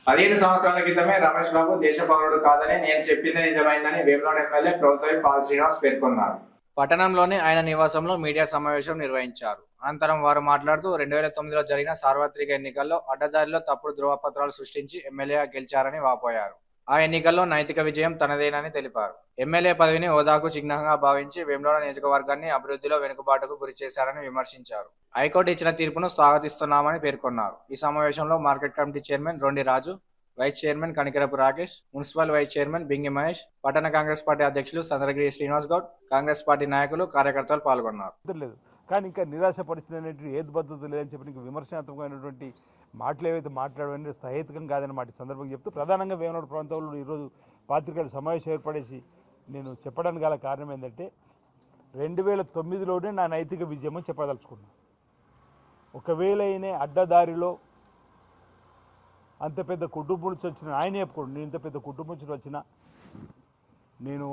15 సంవత్సరాల క్రితమే రమేష్ బాబు దేశపౌరుడు కాదని నేను చెప్పింది నిజమైందని వేములవాడ ఎమ్మెల్యే ప్రభుత్వ పాల్ శ్రీనివాస్ పేర్కొన్నారు. పట్టణంలోని ఆయన నివాసంలో మీడియా సమావేశం నిర్వహించారు. అనంతరం వారు మాట్లాడుతూ 2009లో జరిగిన సార్వత్రిక ఎన్నికల్లో అడ్డదారిలో తప్పుడు ధృవపత్రాలు సృష్టించి ఎమ్మెల్యేగా గెలిచారని వాపోయారు. ఆ ఎన్నికల్లో నైతిక విజయం తనదేనని తెలిపారు. ఎమ్మెల్యే పదవిని హోదాకు చిహ్నంగా భావించి వేములవాడ నియోజకవర్గాన్ని అభివృద్ధిలో వెనుకబాటుకు గురి చేశారని విమర్శించారు. హైకోర్టు ఇచ్చిన తీర్పును స్వాగతిస్తున్నామని పేర్కొన్నారు. ఈ సమావేశంలో market committee chairman Rondi Raju, vice chairman Kanikarapu Rakesh, municipal vice chairman Bingi Mahesh, పట్టణ కాంగ్రెస్ పార్టీ అధ్యక్షులు చంద్రగిరి శ్రీనివాస్ గౌడ్, కాంగ్రెస్ పార్టీ నాయకులు, కార్యకర్తలు పాల్గొన్నారు. కానీ ఇంకా నిరాశ పరిస్థితి ఏది పద్ధతి లేదని చెప్పి విమర్శనాత్మకమైనటువంటి మాటలు ఏవైతే మాట్లాడవని సహేతుకం కాదని మాట సందర్భంగా చెప్తూ ప్రధానంగా వేములవాడ ప్రాంతంలో ఈరోజు పాత్రికేయుల సమావేశం ఏర్పడేసి నేను చెప్పడానికి గల కారణం ఏంటంటే 2009లోనే నా నైతిక విజయం అని చెప్పదలుచుకున్నాను. ఒకవేళ అయినా అడ్డదారిలో అంత పెద్ద కుటుంబం నుంచి వచ్చిన ఆయన చెప్పుకోండి, నేను ఇంత పెద్ద కుటుంబం నుంచి వచ్చిన నేను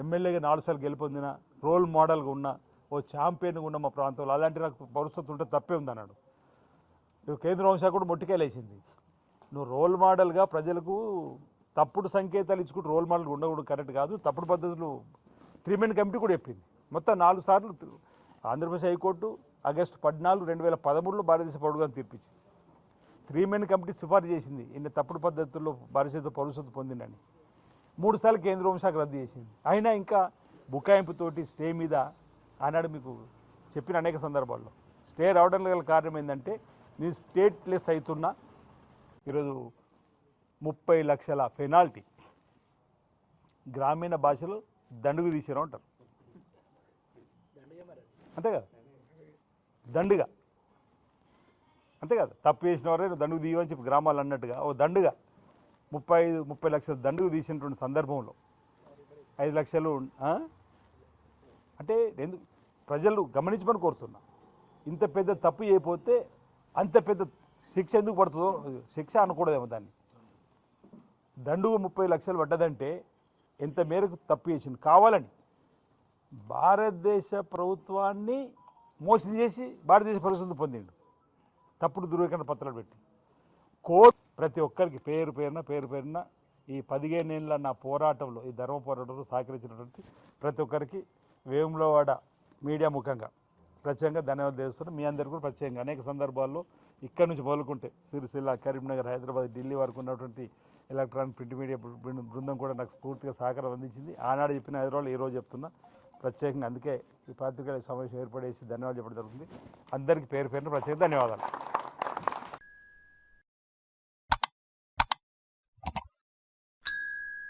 ఎమ్మెల్యేగా 4 సార్లు గెలుపొందిన రోల్ మోడల్గా ఉన్న ఓ ఛాంపియన్గా ఉన్న మా ప్రాంతంలో అలాంటి నాకు పరిస్థితి ఉంటే తప్పే ఉందన్నాడు. కేంద్ర హోంశాఖ కూడా మొట్టికేలేసింది. నువ్వు రోల్ మోడల్గా ప్రజలకు తప్పుడు సంకేతాలు ఇచ్చుకుంటూ రోల్ మోడల్ ఉండకూడదు, కరెక్ట్ కాదు. తప్పుడు పద్ధతులు 3 మెన్ కమిటీ కూడా చెప్పింది. మొత్తం 4 సార్లు ఆంధ్రప్రదేశ్ హైకోర్టు ఆగస్టు 14, 2013లో భారతదేశ పౌరుడుగా తీర్పిచ్చింది. 3 మెన్ కమిటీ సిఫార్సు చేసింది ఈయన తప్పుడు పద్ధతుల్లో భారతదేశ పౌరసత్వం పొందిందని. 3 సార్లు కేంద్ర హోంశాఖ రద్దు చేసింది. అయినా ఇంకా బుకాయింపుతోటి స్టే మీద ఆనాడు మీకు చెప్పిన అనేక సందర్భాల్లో స్టే రావడం గల కారణం ఏంటంటే నేను స్టేట్లెస్ అవుతున్నా ఈరోజు 30 లక్షల పెనాల్టీ గ్రామీణ భాషలో దండుగు తీసిరా ఉంటారు, అంతే కదా, దండుగా అంతే కదా, తప్పు చేసిన వారే దండుగు తీయమని చెప్పి గ్రామాలు అన్నట్టుగా ఓ దండుగా 30 లక్షల దండుగు తీసినటువంటి సందర్భంలో 5 లక్షలు అంటే ఎందుకు ప్రజలు గమనించమని కోరుతున్నా. ఇంత పెద్ద తప్పు చేయకపోతే అంత పెద్ద శిక్ష ఎందుకు పడుతుందో, శిక్ష అనకూడదేమో దాన్ని. దండుగు 30 లక్షలు పడ్డదంటే ఎంత మేరకు తప్పు చేసింది కావాలని భారతదేశ ప్రభుత్వాన్ని మోసం చేసి భారతదేశ ప్రభుత్వం పొందిండు తప్పుడు ధృవీకరణ పత్రాలు పెట్టి. కోర్టు ప్రతి ఒక్కరికి పేరు పేరున ఈ 15 ఏళ్ళ నా పోరాటంలో, ఈ ధర్మ పోరాటంలో సహకరించినటువంటి ప్రతి ఒక్కరికి వేములవాడ మీడియా ముఖంగా ప్రత్యేకంగా ధన్యవాదాలు తెలుస్తున్నాను. మీ అందరికీ కూడా ప్రత్యేకంగా అనేక సందర్భాల్లో ఇక్కడి నుంచి మొదలుకుంటే సిరిసిల్ల, కరీంనగర్, హైదరాబాద్, ఢిల్లీ వరకు ఉన్నటువంటి ఎలక్ట్రానిక్ ప్రింట్ మీడియా బృందం కూడా నాకు పూర్తిగా సహకారం అందించింది. ఆనాడు చెప్పిన హైదరాబాద్లో ఈరోజు చెప్తున్నా ప్రత్యేకంగా. అందుకే ఈ పాత్రికేయుల సమావేశం ఏర్పడేసి ధన్యవాదాలు చెప్పడం జరుగుతుంది. అందరికీ పేరు ప్రత్యేక ధన్యవాదాలు.